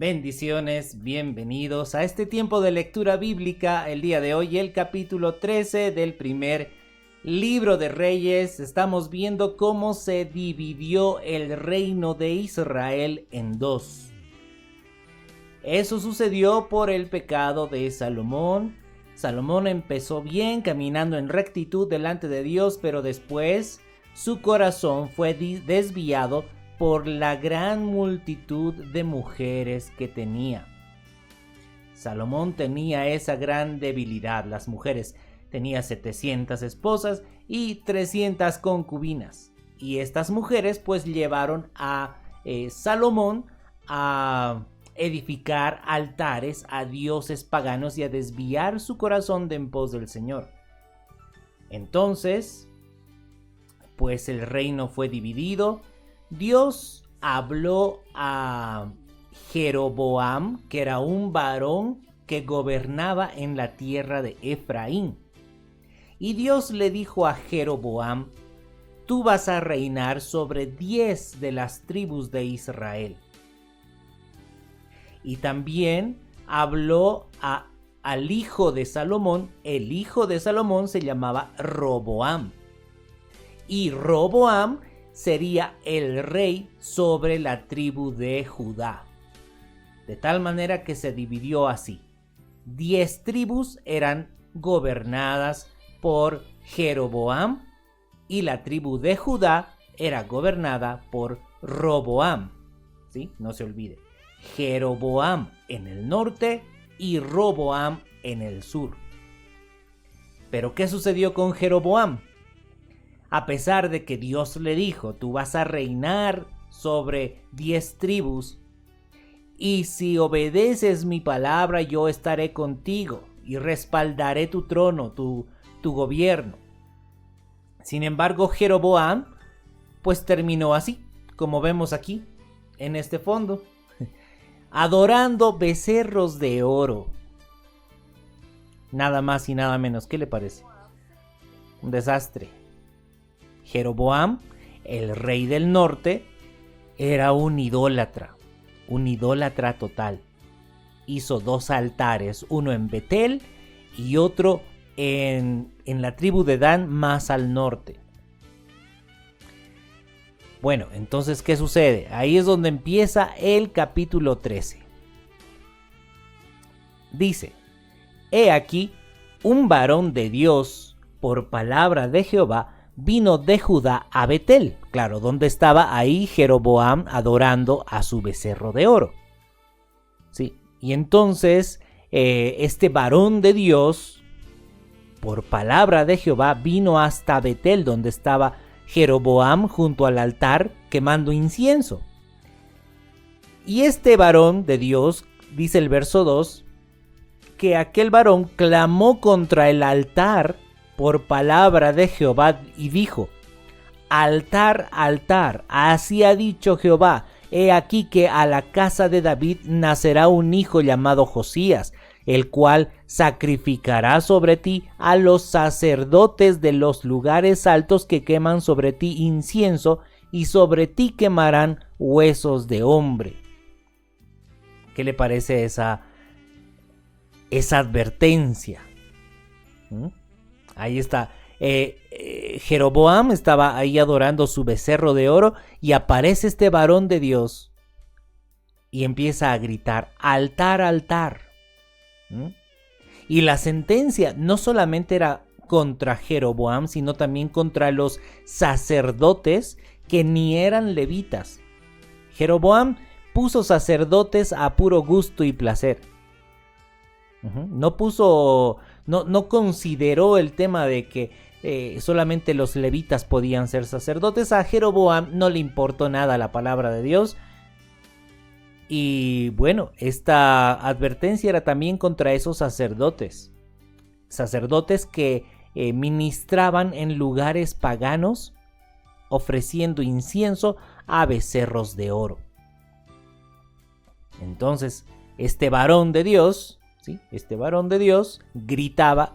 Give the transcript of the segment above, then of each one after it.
Bendiciones, bienvenidos a este tiempo de lectura bíblica. El día de hoy, el capítulo 13 del primer libro de Reyes. Estamos viendo cómo se dividió el reino de Israel en dos. Eso sucedió por el pecado de Salomón. Salomón empezó bien, caminando en rectitud delante de Dios, pero después su corazón fue desviado por la gran multitud de mujeres que tenía. Salomón tenía esa gran debilidad. Las mujeres tenía 700 esposas y 300 concubinas. Y estas mujeres pues llevaron a Salomón a edificar altares a dioses paganos y a desviar su corazón de en pos del Señor. Entonces, pues el reino fue dividido. Dios habló a Jeroboam, que era un varón que gobernaba en la tierra de Efraín. Y Dios le dijo a Jeroboam: tú vas a reinar sobre 10 de las tribus de Israel. Y también habló al hijo de Salomón. El hijo de Salomón se llamaba Roboam. Y Roboam sería el rey sobre la tribu de Judá. De tal manera que se dividió así. 10 tribus eran gobernadas por Jeroboam y la tribu de Judá era gobernada por Roboam. ¿Sí? No se olvide. Jeroboam en el norte y Roboam en el sur. ¿Pero qué sucedió con Jeroboam? A pesar de que Dios le dijo: tú vas a reinar sobre 10 tribus, y si obedeces mi palabra, yo estaré contigo y respaldaré tu trono, tu gobierno. Sin embargo, Jeroboam pues terminó así, como vemos aquí, en este fondo, adorando becerros de oro. Nada más y nada menos. ¿Qué le parece? Un desastre. Jeroboam, el rey del norte, era un idólatra total. Hizo 2 altares, uno en Betel y otro en la tribu de Dan, más al norte. Bueno, entonces, ¿qué sucede? Ahí es donde empieza el capítulo 13. Dice: he aquí, un varón de Dios, por palabra de Jehová, vino de Judá a Betel. Claro, donde estaba ahí Jeroboam adorando a su becerro de oro. Sí, y entonces este varón de Dios, por palabra de Jehová, vino hasta Betel, donde estaba Jeroboam junto al altar quemando incienso. Y este varón de Dios, dice el verso 2, que aquel varón clamó contra el altar por palabra de Jehová y dijo: altar, altar, así ha dicho Jehová, he aquí que a la casa de David nacerá un hijo llamado Josías, el cual sacrificará sobre ti a los sacerdotes de los lugares altos que queman sobre ti incienso, y sobre ti quemarán huesos de hombre. ¿Qué le parece esa advertencia? Ahí está. Jeroboam estaba ahí adorando su becerro de oro y aparece este varón de Dios y empieza a gritar: altar, altar. Y la sentencia no solamente era contra Jeroboam, sino también contra los sacerdotes que ni eran levitas. Jeroboam puso sacerdotes a puro gusto y placer. No consideró el tema de que solamente los levitas podían ser sacerdotes. A Jeroboam no le importó nada la palabra de Dios. Y bueno, esta advertencia era también contra esos sacerdotes que ministraban en lugares paganos, ofreciendo incienso a becerros de oro. Entonces, este varón de Dios, ¿sí? Este varón de Dios gritaba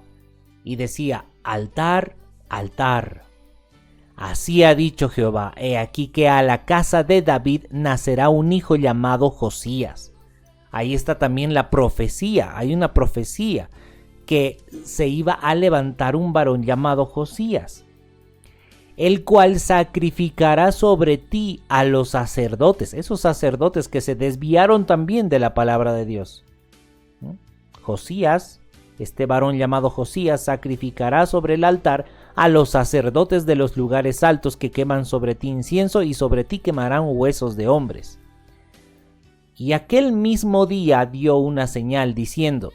y decía: altar, altar. Así ha dicho Jehová, he aquí que a la casa de David nacerá un hijo llamado Josías. ahí está también la profecía. Hay una profecía que se iba a levantar un varón llamado Josías, el cual sacrificará sobre ti a los sacerdotes, esos sacerdotes que se desviaron también de la palabra de Dios. Josías, este varón llamado Josías, sacrificará sobre el altar a los sacerdotes de los lugares altos que queman sobre ti incienso, y sobre ti quemarán huesos de hombres. Y aquel mismo día dio una señal diciendo: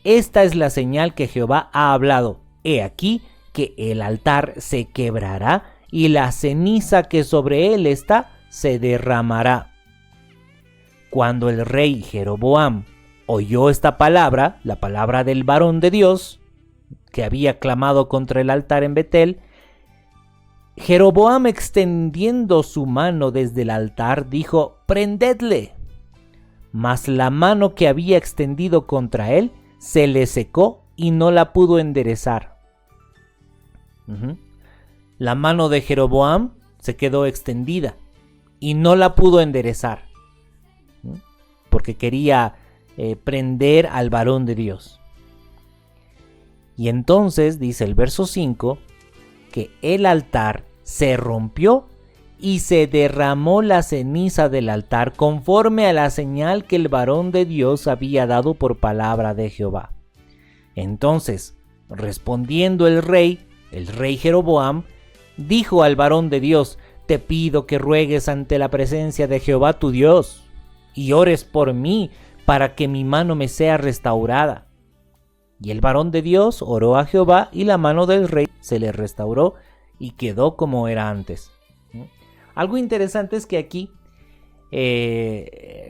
esta es la señal que Jehová ha hablado. He aquí que el altar se quebrará y la ceniza que sobre él está se derramará. Cuando el rey Jeroboam oyó esta palabra, la palabra del varón de Dios, que había clamado contra el altar en Betel, Jeroboam, extendiendo su mano desde el altar, dijo: prendedle. Mas la mano que había extendido contra él se le secó y no la pudo enderezar. La mano de Jeroboam se quedó extendida y no la pudo enderezar, porque quería prender al varón de Dios. Y entonces dice el verso 5 que el altar se rompió y se derramó la ceniza del altar conforme a la señal que el varón de Dios había dado por palabra de Jehová. Entonces, respondiendo el rey Jeroboam, dijo al varón de Dios: te pido que ruegues ante la presencia de Jehová tu Dios y ores por mí para que mi mano me sea restaurada. Y el varón de Dios oró a Jehová y la mano del rey se le restauró y quedó como era antes. Algo interesante es que aquí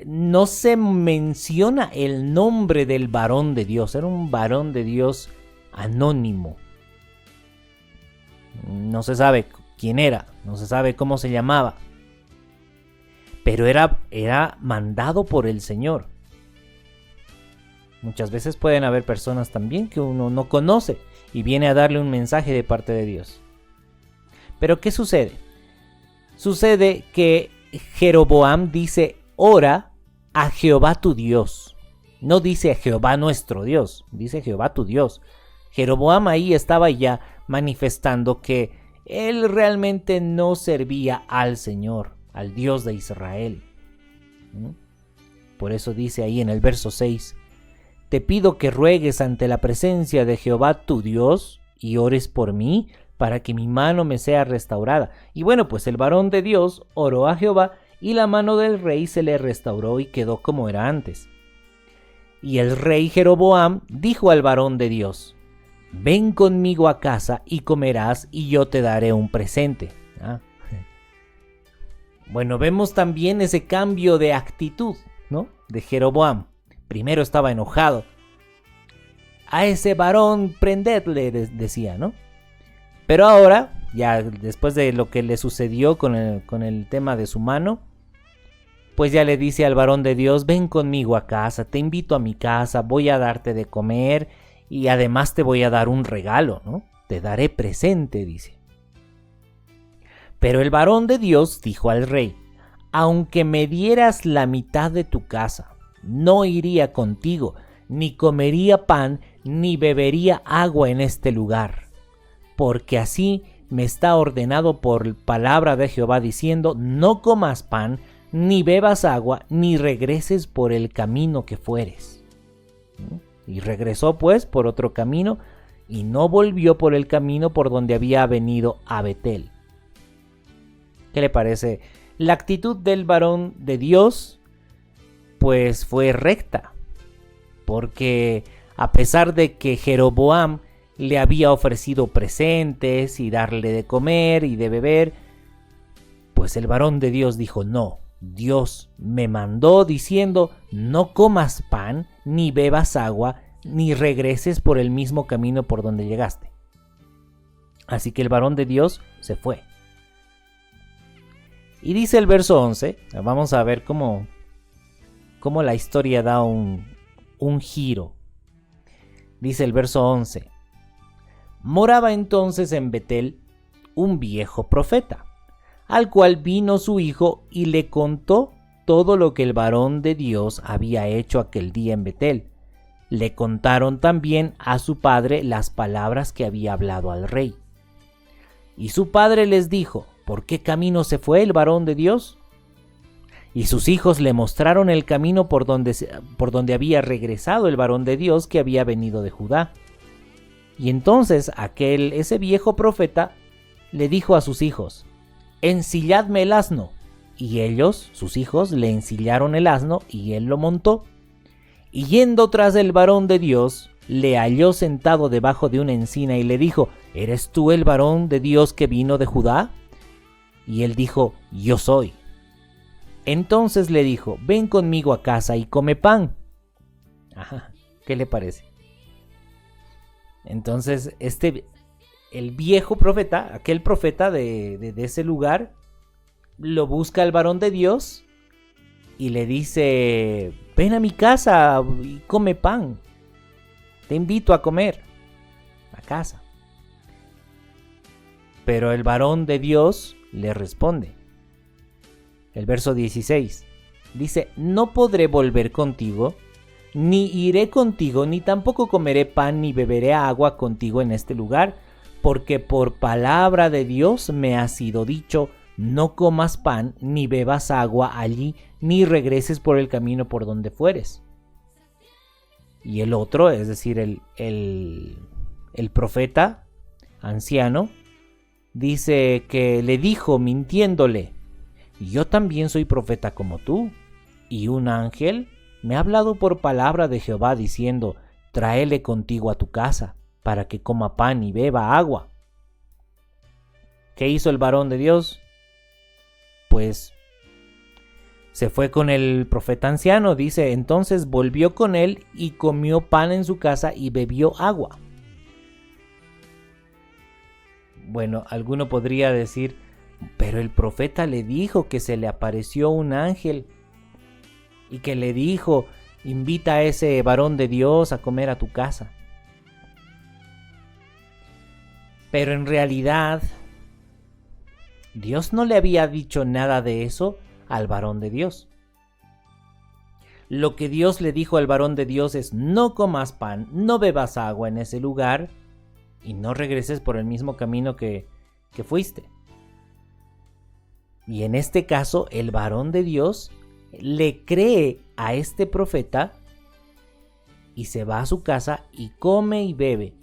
no se menciona el nombre del varón de Dios. Era un varón de Dios anónimo. No se sabe quién era, no se sabe cómo se llamaba. Pero era mandado por el Señor. Muchas veces pueden haber personas también que uno no conoce y viene a darle un mensaje de parte de Dios. Pero ¿qué sucede? Sucede que Jeroboam dice: ora a Jehová tu Dios. No dice a Jehová nuestro Dios, dice Jehová tu Dios. Jeroboam ahí estaba ya manifestando que él realmente no servía al Señor, al Dios de Israel. Por eso dice ahí en el verso 6: te pido que ruegues ante la presencia de Jehová tu Dios y ores por mí para que mi mano me sea restaurada. Y bueno, pues el varón de Dios oró a Jehová y la mano del rey se le restauró y quedó como era antes. Y el rey Jeroboam dijo al varón de Dios: ven conmigo a casa y comerás y yo te daré un presente. Bueno, vemos también ese cambio de actitud, ¿no? De Jeroboam. Primero estaba enojado. A ese varón prendedle, decía, ¿no? Pero ahora, ya después de lo que le sucedió con el tema de su mano, pues ya le dice al varón de Dios: ven conmigo a casa, te invito a mi casa, voy a darte de comer y además te voy a dar un regalo, ¿no? Te daré presente, dice. Pero el varón de Dios dijo al rey: aunque me dieras la mitad de tu casa, no iría contigo, ni comería pan, ni bebería agua en este lugar, porque así me está ordenado por palabra de Jehová diciendo: no comas pan, ni bebas agua, ni regreses por el camino que fueres. Y regresó pues por otro camino, y no volvió por el camino por donde había venido a Betel. ¿Qué le parece? La actitud del varón de Dios pues fue recta, porque a pesar de que Jeroboam le había ofrecido presentes y darle de comer y de beber, pues el varón de Dios dijo: no, Dios me mandó diciendo: no comas pan, ni bebas agua, ni regreses por el mismo camino por donde llegaste. Así que el varón de Dios se fue. Y dice el verso 11, vamos a ver cómo la historia da un giro. Dice el verso 11: moraba entonces en Betel un viejo profeta, al cual vino su hijo y le contó todo lo que el varón de Dios había hecho aquel día en Betel. Le contaron también a su padre las palabras que había hablado al rey. Y su padre les dijo: ¿por qué camino se fue el varón de Dios? Y sus hijos le mostraron el camino por donde había regresado el varón de Dios que había venido de Judá. Y entonces ese viejo profeta le dijo a sus hijos: ensilladme el asno. Y ellos, sus hijos, le ensillaron el asno y él lo montó. Y yendo tras el varón de Dios, le halló sentado debajo de una encina y le dijo: ¿eres tú el varón de Dios que vino de Judá? Y él dijo: yo soy. Entonces le dijo: ven conmigo a casa y come pan. Ajá, ¿qué le parece? Entonces el viejo profeta, aquel profeta de ese lugar, lo busca el varón de Dios y le dice: ven a mi casa y come pan. Te invito a comer a casa. Pero el varón de Dios le responde. El verso 16 dice: no podré volver contigo, ni iré contigo, ni tampoco comeré pan ni beberé agua contigo en este lugar, porque por palabra de Dios me ha sido dicho: no comas pan ni bebas agua allí, ni regreses por el camino por donde fueres. Y el otro, es decir, el profeta anciano, dice que le dijo mintiéndole: yo también soy profeta como tú, y un ángel me ha hablado por palabra de Jehová diciendo: tráele contigo a tu casa, para que coma pan y beba agua. ¿Qué hizo el varón de Dios? Pues se fue con el profeta anciano, dice, entonces volvió con él y comió pan en su casa y bebió agua. Bueno, alguno podría decir: pero el profeta le dijo que se le apareció un ángel y que le dijo: invita a ese varón de Dios a comer a tu casa. Pero en realidad, Dios no le había dicho nada de eso al varón de Dios. Lo que Dios le dijo al varón de Dios es: no comas pan, no bebas agua en ese lugar y no regreses por el mismo camino que fuiste. Y en este caso, el varón de Dios le cree a este profeta y se va a su casa y come y bebe.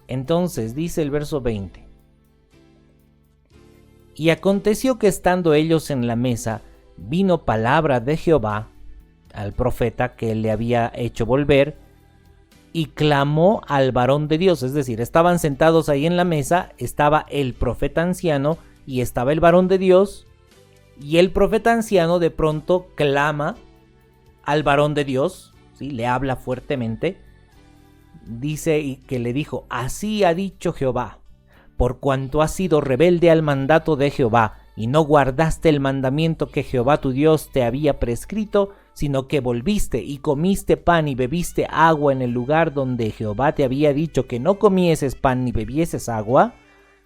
Entonces dice el verso 20: y aconteció que estando ellos en la mesa, vino palabra de Jehová al profeta que le había hecho volver, y clamó al varón de Dios. Es decir, estaban sentados ahí en la mesa, estaba el profeta anciano y estaba el varón de Dios, y el profeta anciano de pronto clama al varón de Dios, ¿sí? Le habla fuertemente. Dice que le dijo: así ha dicho Jehová, por cuanto has sido rebelde al mandato de Jehová, y no guardaste el mandamiento que Jehová tu Dios te había prescrito, sino que volviste y comiste pan y bebiste agua en el lugar donde Jehová te había dicho que no comieses pan ni bebieses agua,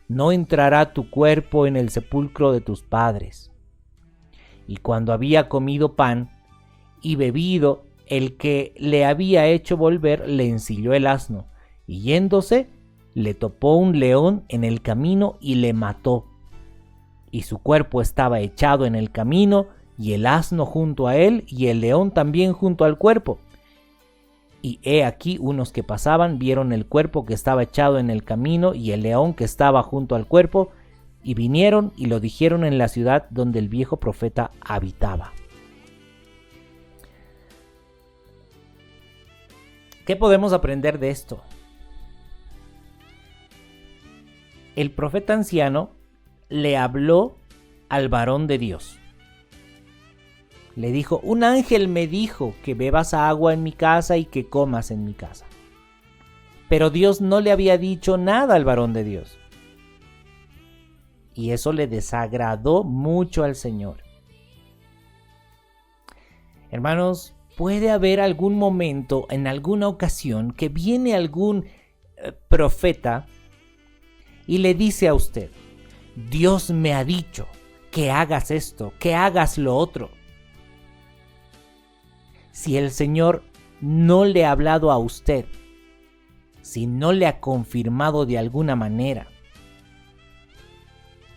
no entrará tu cuerpo en el sepulcro de tus padres. Y cuando había comido pan y bebido, el que le había hecho volver le ensilló el asno, y yéndose, le topó un león en el camino y le mató. Y su cuerpo estaba echado en el camino, y el asno junto a él, y el león también junto al cuerpo. Y he aquí unos que pasaban vieron el cuerpo que estaba echado en el camino y el león que estaba junto al cuerpo, y vinieron y lo dijeron en la ciudad donde el viejo profeta habitaba. ¿Qué podemos aprender de esto? El profeta anciano le habló al varón de Dios. Le dijo: un ángel me dijo que bebas agua en mi casa y que comas en mi casa. Pero Dios no le había dicho nada al varón de Dios. Y eso le desagradó mucho al Señor. Hermanos, puede haber algún momento, en alguna ocasión, que viene algún profeta y le dice a usted: Dios me ha dicho, que hagas esto, que hagas lo otro. Si el Señor no le ha hablado a usted, si no le ha confirmado de alguna manera,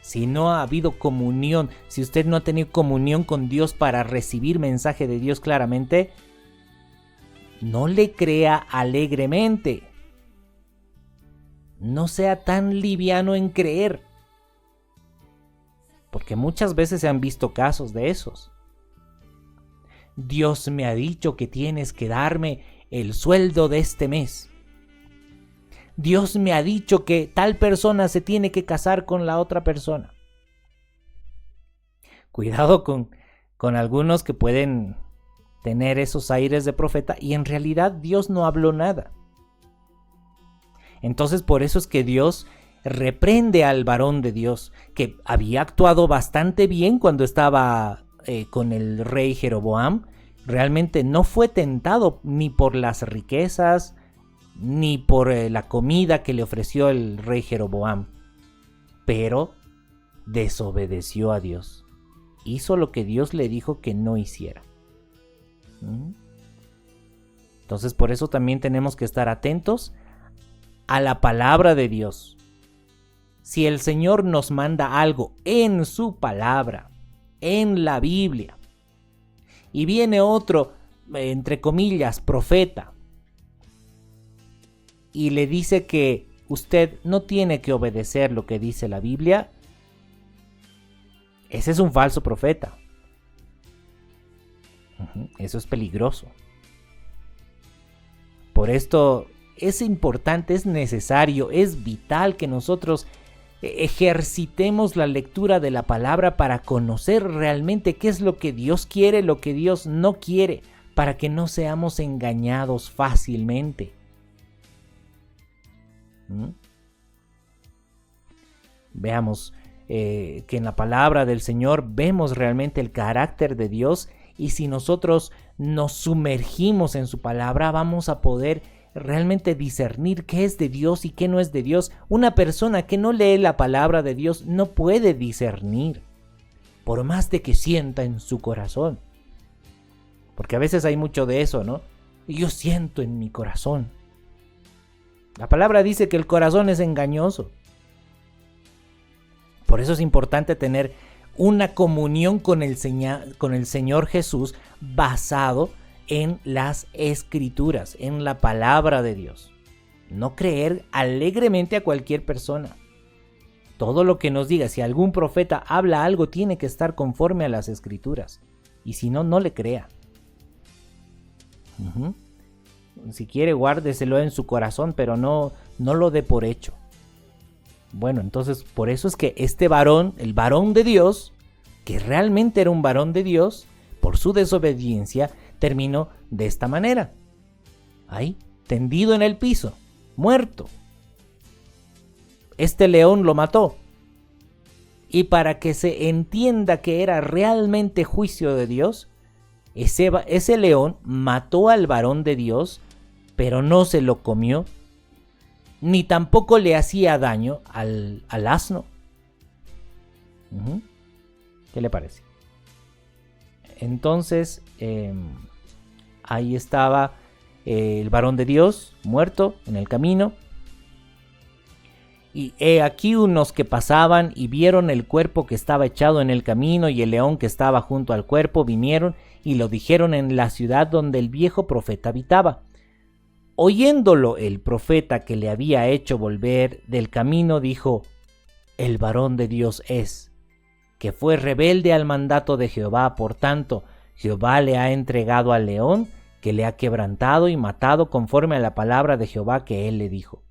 si no ha habido comunión, si usted no ha tenido comunión con Dios para recibir mensaje de Dios claramente, no le crea alegremente. No sea tan liviano en creer, porque muchas veces se han visto casos de esos. Dios me ha dicho que tienes que darme el sueldo de este mes. Dios me ha dicho que tal persona se tiene que casar con la otra persona. Cuidado con algunos que pueden tener esos aires de profeta y en realidad Dios no habló nada. Entonces por eso es que Dios reprende al varón de Dios, que había actuado bastante bien cuando estaba con el rey Jeroboam. Realmente no fue tentado ni por las riquezas, ni por la comida que le ofreció el rey Jeroboam, pero desobedeció a Dios. Hizo lo que Dios le dijo que no hiciera. Entonces por eso también tenemos que estar atentos a la palabra de Dios. Si el Señor nos manda algo en su palabra, en la Biblia, y viene otro, entre comillas, profeta, y le dice que usted no tiene que obedecer lo que dice la Biblia, ese es un falso profeta. Eso es peligroso. Por esto es importante, es necesario, es vital que nosotros ejercitemos la lectura de la palabra para conocer realmente qué es lo que Dios quiere, lo que Dios no quiere, para que no seamos engañados fácilmente. Veamos que en la palabra del Señor vemos realmente el carácter de Dios, y si nosotros nos sumergimos en su palabra vamos a poder realmente discernir qué es de Dios y qué no es de Dios. Una persona que no lee la palabra de Dios no puede discernir, por más de que sienta en su corazón. Porque a veces hay mucho de eso, ¿no? Yo siento en mi corazón. La palabra dice que el corazón es engañoso. Por eso es importante tener una comunión con el Señor Jesús basado en las Escrituras, en la palabra de Dios. No creer alegremente a cualquier persona. Todo lo que nos diga, si algún profeta habla algo, tiene que estar conforme a las Escrituras. Y si no, no le crea. Si quiere, guárdeselo en su corazón, pero no lo dé por hecho. Bueno, entonces por eso es que este varón, el varón de Dios, que realmente era un varón de Dios, por su desobediencia, terminó de esta manera. Ahí, tendido en el piso, muerto. Este león lo mató. Y para que se entienda que era realmente juicio de Dios, ese león mató al varón de Dios, pero no se lo comió, ni tampoco le hacía daño al asno. ¿Qué le parece? Entonces, ahí estaba el varón de Dios, muerto en el camino. Y he aquí unos que pasaban y vieron el cuerpo que estaba echado en el camino y el león que estaba junto al cuerpo, vinieron y lo dijeron en la ciudad donde el viejo profeta habitaba. Oyéndolo el profeta que le había hecho volver del camino, dijo: el varón de Dios es, que fue rebelde al mandato de Jehová, por tanto, Jehová le ha entregado al león, que le ha quebrantado y matado conforme a la palabra de Jehová que él le dijo.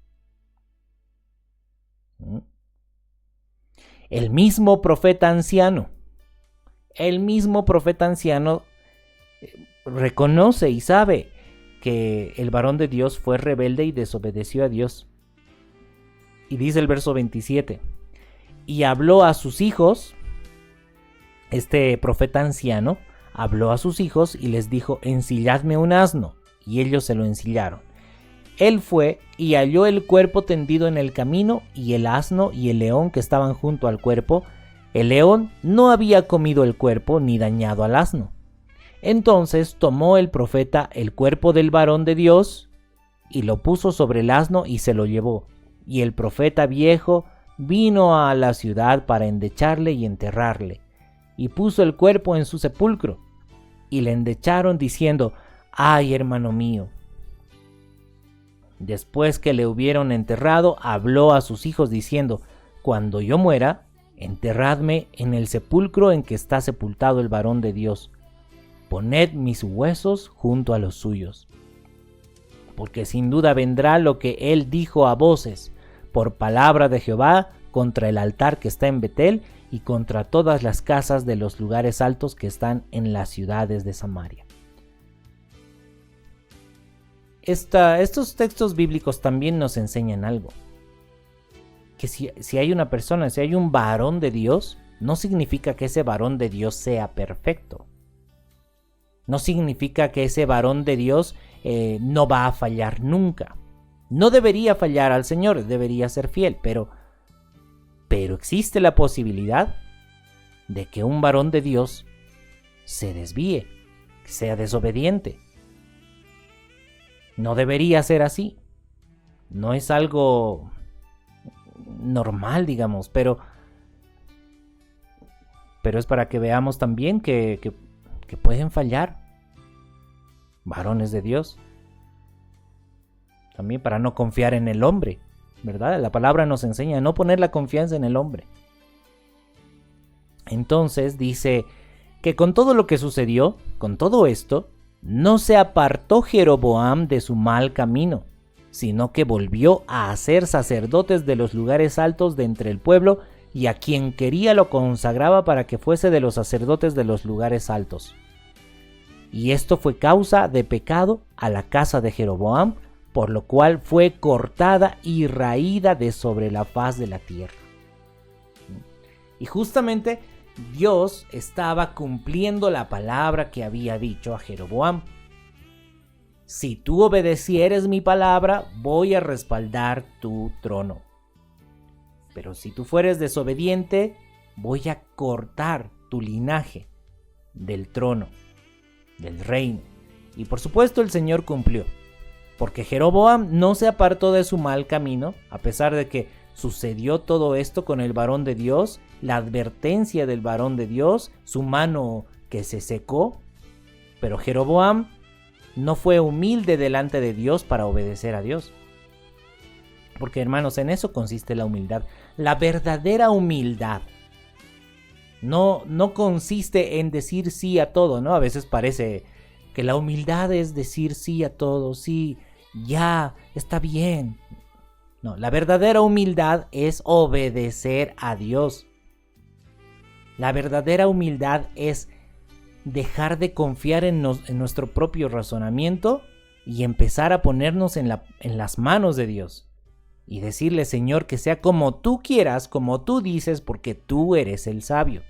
El mismo profeta anciano reconoce y sabe que el varón de Dios fue rebelde y desobedeció a Dios. Y dice el verso 27, y habló a sus hijos, este profeta anciano habló a sus hijos y les dijo: ensilladme un asno, y ellos se lo ensillaron. Él fue y halló el cuerpo tendido en el camino, y el asno y el león que estaban junto al cuerpo, El león no había comido el cuerpo ni dañado al asno. Entonces tomó el profeta el cuerpo del varón de Dios y lo puso sobre el asno y se lo llevó. Y el profeta viejo vino a la ciudad para endecharle y enterrarle, y puso el cuerpo en su sepulcro. Y le endecharon diciendo: ¡ay, hermano mío! Después que le hubieron enterrado, habló a sus hijos diciendo: cuando yo muera, enterradme en el sepulcro en que está sepultado el varón de Dios. Poned mis huesos junto a los suyos. Porque sin duda vendrá lo que él dijo a voces, por palabra de Jehová, contra el altar que está en Betel y contra todas las casas de los lugares altos que están en las ciudades de Samaria. Estos textos bíblicos también nos enseñan algo. Que si hay una persona, si hay un varón de Dios, no significa que ese varón de Dios sea perfecto. No significa que ese varón de Dios no va a fallar nunca. No debería fallar al Señor, debería ser fiel, pero existe la posibilidad de que un varón de Dios se desvíe, sea desobediente. No debería ser así. No es algo normal, digamos, pero es para que veamos también que pueden fallar varones de Dios. También para no confiar en el hombre, ¿verdad? La palabra nos enseña a no poner la confianza en el hombre. Entonces dice que con todo lo que sucedió, con todo esto, no se apartó Jeroboam de su mal camino, sino que volvió a hacer sacerdotes de los lugares altos de entre el pueblo, y a quien quería lo consagraba para que fuese de los sacerdotes de los lugares altos. Y esto fue causa de pecado a la casa de Jeroboam, por lo cual fue cortada y raída de sobre la faz de la tierra. Y justamente Dios estaba cumpliendo la palabra que había dicho a Jeroboam. Si tú obedecieres mi palabra, voy a respaldar tu trono. Pero si tú fueres desobediente, voy a cortar tu linaje del trono, del reino. Y por supuesto el Señor cumplió, porque Jeroboam no se apartó de su mal camino, a pesar de que sucedió todo esto con el varón de Dios, la advertencia del varón de Dios, su mano que se secó. Pero Jeroboam no fue humilde delante de Dios para obedecer a Dios. Porque, hermanos, en eso consiste la humildad. La verdadera humildad no consiste en decir sí a todo, ¿no? A veces parece que la humildad es decir sí a todo, sí, ya, está bien. No, la verdadera humildad es obedecer a Dios. La verdadera humildad es dejar de confiar en nuestro propio razonamiento y empezar a ponernos en las manos de Dios. Y decirle: Señor, que sea como tú quieras, como tú dices, porque tú eres el sabio.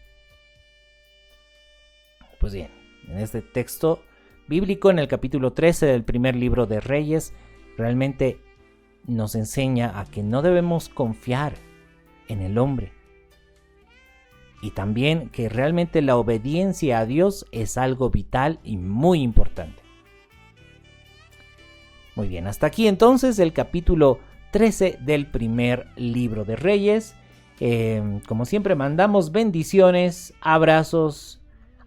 Pues bien, en este texto bíblico, en el capítulo 13 del primer libro de Reyes, realmente nos enseña a que no debemos confiar en el hombre. Y también que realmente la obediencia a Dios es algo vital y muy importante. Muy bien, hasta aquí entonces el capítulo 13 del primer libro de Reyes. Como siempre, mandamos bendiciones, abrazos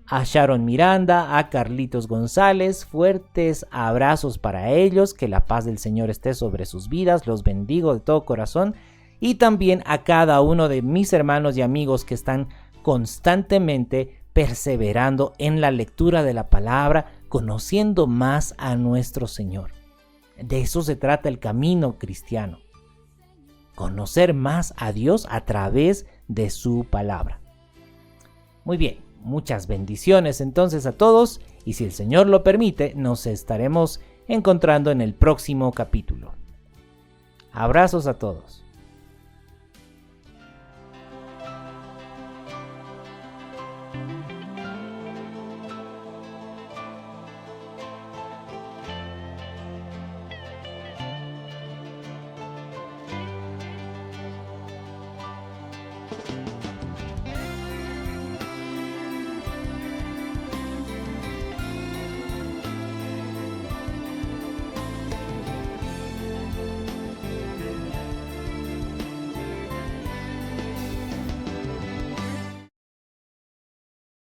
a Sharon Miranda, a Carlitos González, fuertes abrazos para ellos, que la paz del Señor esté sobre sus vidas, los bendigo de todo corazón, y también a cada uno de mis hermanos y amigos que están constantemente perseverando en la lectura de la palabra, conociendo más a nuestro Señor. De eso se trata el camino cristiano. Conocer más a Dios a través de su palabra. Muy bien, muchas bendiciones entonces a todos, y si el Señor lo permite, nos estaremos encontrando en el próximo capítulo. Abrazos a todos.